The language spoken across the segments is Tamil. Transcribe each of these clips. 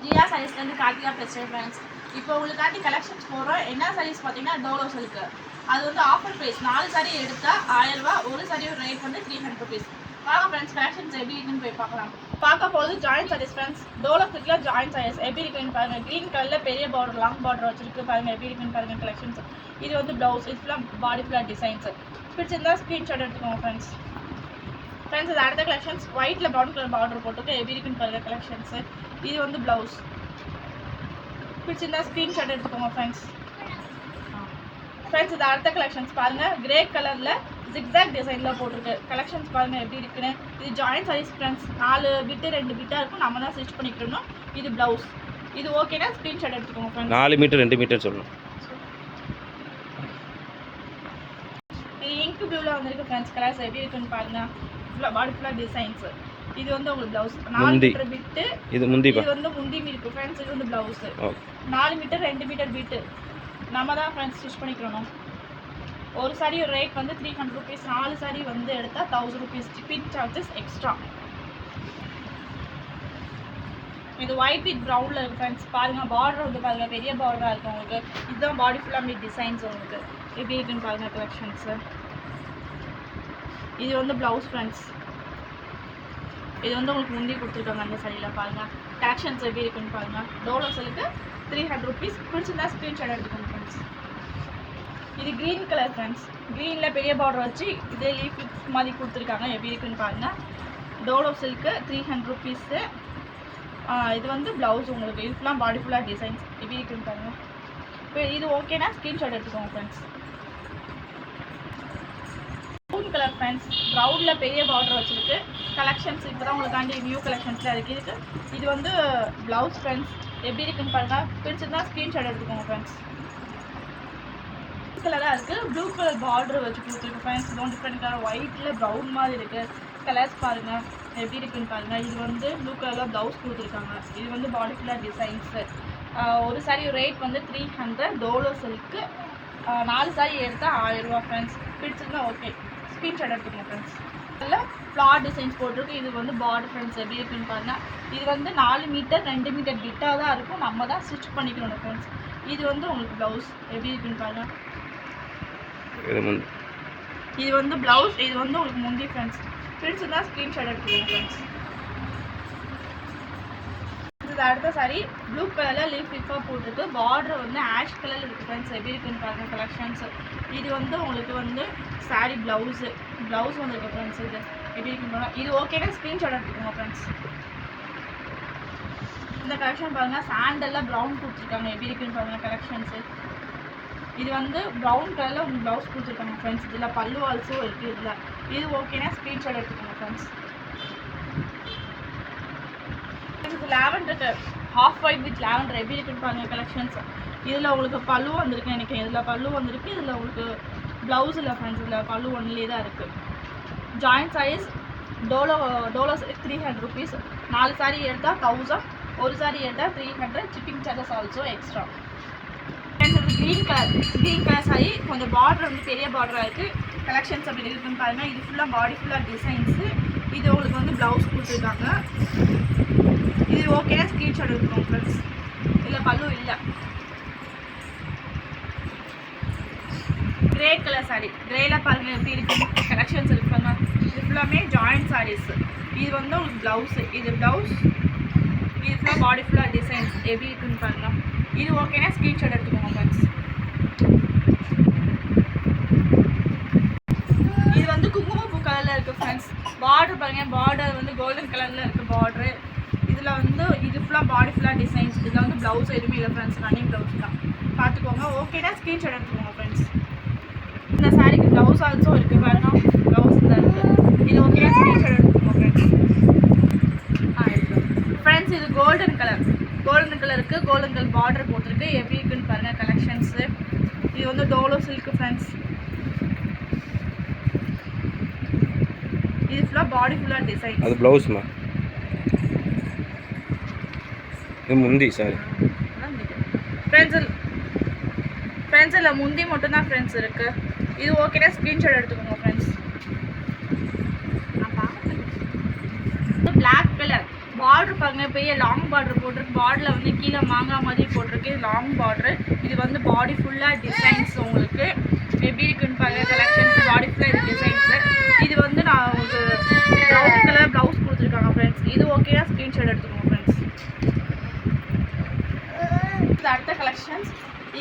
ஜியா சாரீஸ்லேருந்து கார்த்திகா பேசுகிறேன் ஃப்ரெண்ட்ஸ். இப்போ உங்களுக்காண்டி கலெக்ஷன்ஸ் போடுறோம். என்ன சாரீஸ் பார்த்தீங்கன்னா டோலோ சில்க்கு. அது வந்து ஆஃபர் ப்ரைஸ். 4 சாரீ எடுத்தால் 1000 ரூபா. ஒரு சாரியோட ரேட் வந்து 300 ருபீஸ். வாங்க ஃப்ரெண்ட்ஸ், கலெக்ஷன்ஸ் எப்படி இருக்குன்னு போய் பார்க்கலாம். பார்க்க போகிறது ஜாயின்ட் சாரீஸ் ஃப்ரெண்ட்ஸ். டோலோ சில்கில் ஜாயின்ட் சாரீஸ் எப்படி இருக்குன்னு பாருங்கள். க்ரீன் கலரில் பெரிய பார்டர், லாங் பார்டர் வச்சிருக்கு பாருங்கள். எப்படி இருக்குன்னு பாருங்கள் கலெக்ஷன்ஸ். இது வந்து ப்ளவுஸ். இது ஃபுல்லாக பாடி ஃபுல்லாக டிசைன்ஸ். பிடிச்சிருந்தா ஸ்க்ரீன்ஷாட் எடுத்துக்கோங்க ஃப்ரெண்ட்ஸ். ஃப்ரெண்ட்ஸ் இது அடுத்த கலெக்ஷன்ஸ். ஒயிட்டில் ப்ரௌன் கலர் பார்டர் போட்டுருக்கு. எப்படி இருக்குன்னு பாருங்கள் கலெக்ஷன்ஸு. இது வந்து ப்ளவுஸ். பிடிச்சிருந்தா ஸ்க்ரீன்ஷாட் எடுத்துக்கோங்க ஃப்ரெண்ட்ஸ். ஃப்ரெண்ட்ஸ் இது அடுத்த கலெக்ஷன்ஸ் பாருங்கள். கிரே கலரில் ஜிக்ஸாக் டிசைனில் போட்டிருக்கு. கலெக்ஷன்ஸ் பாருங்கள் எப்படி இருக்குன்னு. இது ஜாயின்ட் சாரீஸ் ஃப்ரெண்ட்ஸ். 4 பிட்டு 2 பிட்டாக இருக்கும். நம்ம தான் ஸ்டிச் பண்ணிக்கணும். இது ப்ளவுஸ். இது ஓகேனா ஸ்க்ரீன்ஷாட் எடுத்துக்கோங்க ஃப்ரெண்ட்ஸ். 4 மீட்டர் 2 மீட்டர் சொல்லணும். இது இங்க் ப்ளூவில் வந்திருக்கு ஃப்ரெண்ட்ஸ். கலர்ஸ் எப்படி இருக்குன்னு பாருங்கள். ஃபுல்லாக பாடி ஃபுல்லாக டிசைன்ஸு. இது வந்து உங்களுக்கு ப்ளவுஸ். 4 மீட்டர் பிட்டு. இது வந்து முந்தி இருக்கு ஃப்ரெண்ட்ஸ். இது வந்து ப்ளவுஸ். 4 மீட்டர் 2 மீட்டர் பிட்டு நம்ம தான் ஃப்ரெண்ட்ஸ் ஸ்டிச் பண்ணிக்கணும். ஒரு சாரி ரேட் வந்து 300 ருபீஸ். 4 சாரி வந்து எடுத்தால் 1000 ருபீஸ். Shipping charges extra. இது ஒயிட் வித் ப்ரௌனில் இருக்குது ஃப்ரெண்ட்ஸ். பாருங்கள் பார்டர் வந்து பாருங்கள். பெரிய பார்டராக இருக்கும் உங்களுக்கு. இதுதான் பாடி ஃபுல்லாக மீட் டிசைன்ஸ் உங்களுக்கு எப்படி இருக்குன்னு பாருங்கள் கலெக்ஷன்ஸு. இது வந்து ப்ளவுஸ் ஃப்ரெண்ட்ஸ். இது வந்து உங்களுக்கு முந்தி கொடுத்துருக்காங்க அந்த சாரியில் பாருங்கள். கலெக்ஷன்ஸ் எப்படி இருக்குன்னு பாருங்கள். Dolo silk 300 rupees. பிடிச்சிருந்தா ஸ்க்ரீன்ஷாட் எடுத்துக்கோங்க ஃப்ரெண்ட்ஸ். இது க்ரீன் கலர் ஃப்ரெண்ட்ஸ். க்ரீனில் பெரிய பார்டர் வச்சு இதே லீஃப் மாதிரி கொடுத்துருக்காங்க. எப்படி இருக்குன்னு பாருங்கள். Dolo silk 300 rupees. இது வந்து ப்ளவுஸ் உங்களுக்கு. இது ஃபுல்லாக பாடி ஃபுல்லாக டிசைன்ஸ் எப்படி இருக்குன்னு பாருங்கள். இப்போ இது ஓகேனா ஸ்க்ரீன்ஷாட் எடுத்துக்கோங்க ஃப்ரெண்ட்ஸ். Brown colour friends. ப்ரௌனில் பெரிய பார்டர் வச்சுருக்கு. கலெக்ஷன்ஸ் இப்போ தான் உங்களுக்காண்டி நியூ கலெக்ஷன்ஸில் இருக்குது. இது வந்து ப்ளவுஸ் ஃப்ரெண்ட்ஸ். எப்படி இருக்குன்னு பாருங்கள். பிடிச்சிருந்தா ஸ்க்ரீன்ஷாட் எடுத்துக்கோங்க ஃப்ரெண்ட்ஸ். கலராக இருக்குது. ப்ளூ கலர் பார்டர் வச்சு கொடுத்துருக்கு ஃப்ரெண்ட்ஸ். இதுவும் டிஃப்ரெண்ட் கலர். ஒயிட்டில் ப்ரௌன் மாதிரி இருக்குது. கலர்ஸ் பாருங்கள் எப்படி இருக்குன்னு பாருங்கள். இது வந்து ப்ளூ கலரில் ப்ளவுஸ் கொடுத்துருக்காங்க. இது வந்து பாடி ஃபுல்லாக டிசைன்ஸு. ஒரு சாரி ரேட் வந்து 300. டோலோ சில்க்கு. 4 சாரி எடுத்தால் 1000 ரூபா ஃப்ரெண்ட்ஸ். பிடிச்சிருந்தா ஓகே ஸ்க்ரீன்ஷாட் எடுத்துக்கோங்க ஃப்ரெண்ட்ஸ். அதில் ஃப்ளார் டிசைன்ஸ் போட்டிருக்கு. இது வந்து பார்டர் ஃப்ரெண்ட்ஸ் எப்படி இருக்குன்னு பாருங்கள். இது வந்து 4 மீட்டர் 2 மீட்டர் பிட்டாக தான் இருக்கும். நம்ம தான் ஸ்டிச் பண்ணிக்கணும் ஃப்ரெண்ட்ஸ். இது வந்து உங்களுக்கு ப்ளவுஸ் எப்படி இருக்குன்னு பாருங்கள். இது வந்து ப்ளவுஸ். இது வந்து உங்களுக்கு முந்தி ஃப்ரெண்ட்ஸ். பிடிச்சிருந்தா ஸ்க்ரீன்ஷாட் எடுத்துக்கோங்க ஃப்ரெண்ட்ஸ். இது அடுத்த சாரி ப்ளூ கலரில் லீஃபாக போட்டிருக்கு. பார்டர் வந்து ஆஷ் கலரில் இருக்குது ஃப்ரெண்ட்ஸ். எப்படி இருக்குன்னு பாருங்கள் கலெக்ஷன்ஸ். இது வந்து உங்களுக்கு வந்து சாரி ப்ளவுஸு. ப்ளவுஸ் வந்துருக்கு ஃப்ரெண்ட்ஸ். இது எப்படி இருக்குன்னு பாருங்கள். இது ஓகேனா ஸ்க்ரீன்ஷாட் எடுத்துக்கோங்க ஃப்ரெண்ட்ஸ். இந்த கலெக்ஷன் பாருங்கள். சாண்டலில் ப்ரௌன் கொடுத்துருக்காங்க. எப்படி இருக்குன்னு பாருங்கள் கலெக்ஷன்ஸு. இது வந்து ப்ரௌன் கலரில் உங்களுக்கு ப்ளவுஸ் கொடுத்துருக்காங்க ஃப்ரெண்ட்ஸ். இதில் பல்லு ஆல்சோ இருக்குது. இதில் இது ஓகேனா ஸ்க்ரீன்ஷாட் எடுத்துக்கோங்க ஃப்ரெண்ட்ஸ். இது lavender half white with lavender எப்படி இருக்குன்னு பாருங்கள் கலெக்ஷன்ஸ். இதில் உங்களுக்கு பல்லு வந்திருக்கு நினைக்கிறேன். இதில் பல்லு வந்திருக்கு. இதில் உங்களுக்கு ப்ளவுஸ் இல்லை ஃப்ரெண்ட்ஸ். இதில் பல்லு ஒன்லேயே தான் இருக்குது. ஜாயின்ட் சாரீஸ். டோலோ 300 ருபீஸ். 4 சாரி எடுத்தால் 1000. ஒரு சாரி எடுத்தால் 300. Shipping charges also extra. Green colour sari. கொஞ்சம் பார்டர் வந்து பெரிய பார்டராக இருக்குது. கலெக்ஷன்ஸ் அப்படி இருக்குன்னு பாருங்கள். இது ஃபுல்லாக பாடி ஃபுல்லாக டிசைன்ஸு. இது உங்களுக்கு வந்து ப்ளவுஸ் கொடுத்துருக்காங்க. இது ஓகேனா ஸ்க்ரீன்ஷாட் எடுத்துக்கோங்க ஃப்ரெண்ட்ஸ். இல்லை பல்லு இல்லை. Grey colour sorry. கிரேயில் பாருங்கள் எப்படி இருக்குது கலெக்ஷன்ஸ் இருப்பாங்க. இது ஃபுல்லாமே ஜாயின்ட் சாரீஸ். இது வந்து உங்களுக்கு ப்ளவுஸு. இது ப்ளவுஸ். இது ஃபுல்லாக பாடி ஃபுல்லாக டிசைன்ஸ் எப்படி இருக்குன்னு பாருங்கள். இது ஓகேனா ஸ்க்ரீன்ஷாட் எடுத்துக்கோங்க ஃப்ரெண்ட்ஸ். இது வந்து குங்குமப்பூ கலரில் இருக்குது ஃப்ரெண்ட்ஸ். பார்டர் பாருங்கள். பார்டர் வந்து கோல்டன் கலரில் இருக்குது பார்டரு. இதில் வந்து இது ஃபுல்லாக பாடி ஃபுல்லாக டிசைன்ஸ். இதில் வந்து ப்ளவுஸ் எதுவுமே இல்லை ஃப்ரெண்ட்ஸ். ரன்னிங் ப்ளவுஸ் தான் பார்த்துக்கோங்க. ஓகேனா ஸ்க்ரீன்ஷாட் எடுத்துக்கோங்க ஃப்ரெண்ட்ஸ். இந்த சாரிக்கு ப்ளவுஸ் ஆல்சோ இருக்குது பாருங்கள். ப்ளவுஸ் தான் இருக்குது. இது ஓகேனா ஸ்க்ரீன்ஷாட் எடுத்துக்கோங்க ஃப்ரெண்ட்ஸ். ஃப்ரெண்ட்ஸ் இது கோல்டன் கலர். கோல்டன் கலருக்கு கோல்டன் கலர் பார்டர் போட்டிருக்கு. எப்படி இருக்குன்னு பாருங்கள் கலெக்ஷன்ஸு. இது வந்து டோலோ சில்க்கு ஃப்ரெண்ட்ஸ். இது ஃபுல்லாக பாடி ஃபுல்லாக டிசைன். அது ப்ளவுஸ்மா. இது முந்தி சாரி ஃப்ரெண்ட்ஸ் இல்லை முந்தி மட்டும்தான் ஃப்ரெண்ட்ஸ் இருக்குது. இது ஓகேனா ஸ்க்ரீன்ஷாட் எடுத்துக்கோங்க ஃப்ரெண்ட்ஸ். பிளாக் கலர் பார்டர் பாருங்க, பெரிய லாங் பார்டர் போட்டிருக்கு. பார்டரில் வந்து கீழே மாங்காய் மாதிரி போட்டிருக்கு. இது லாங் பார்டர். இது வந்து பாடி ஃபுல்லாக டிசைன்ஸ் உங்களுக்கு எப்படி இருக்குன்னு பாருங்க. கலெக்ஷன்ஸ் பாடி ஃபுல்லாக இது டிசைன்ஸு. இது வந்து நான் உங்களுக்கு ப்ரௌன் கலர் ப்ளவுஸ் கொடுத்துருக்காங்க ஃப்ரெண்ட்ஸ். இது ஓகேனா ஸ்க்ரீன்ஷாட் எடுத்துக்கோங்க ஃப்ரெண்ட்ஸ். இது அடுத்த கலெக்ஷன்ஸ்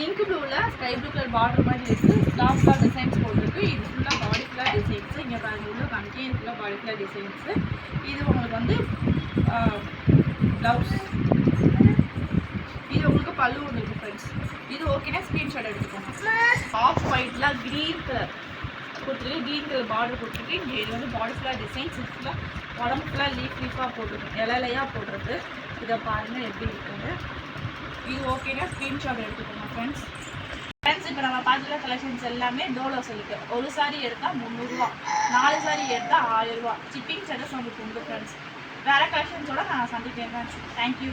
இங்க் ப்ளூவில் ஸ்கை ப்ளூ கலர் பார்டர் மாதிரி இருக்குது. லாஸ்ட்டாக டிசைன்ஸ் போட்டிருக்கு. இது ஃபுல்லாக பாடி ஃபுல்லாக டிசைன்ஸு. இங்கே பாருங்க, உள்ள கண்டிப்பாக இது ஃபுல்லாக பாடி ஃபுல்லாக டிசைன்ஸு. இது உங்களுக்கு வந்து ப்ளவுஸ். இது உங்களுக்கு பல்லு ஒன்று இருக்குது ஃப்ரெண்ட்ஸ். இது ஓகேனா ஸ்க்ரீன்ஷாட் எடுத்துக்கோங்க. ஆஃப் ஒயிட்டில் க்ரீன் கலர் கொடுத்துருக்கு. க்ரீன் கலர் பார்டர் கொடுத்துருக்கு. இங்கே இது வந்து பாடி ஃபுல்லாக டிசைன்ஸ். இது ஃபுல்லாக உடம்பு ஃபுல்லாக லீஃபாக போட்டிருக்கு, இலையாக போட்டிருக்கு. இதை பாருங்கள் எப்படி இருக்குது. இது ஓகேனா ஸ்க்ரீன்ஷாட் எடுத்துக்கோங்க ஃப்ரெண்ட்ஸ். இப்போ நம்ம பார்த்துள்ள கலெக்ஷன்ஸ் எல்லாமே டோலோ சில்க்கு. ஒரு சாரீ எடுத்தால் 300 ரூபா, 4 சாரீ எடுத்தால் 1000 ரூபா. ஷிப்பிங் சார்ஜஸ் உங்களுக்கு உண்டு ஃப்ரெண்ட்ஸ். வேறு கலெக்ஷன்ஸோட நான் சந்திக்கிறேன் ஃப்ரெண்ட்ஸ். தேங்க்யூ.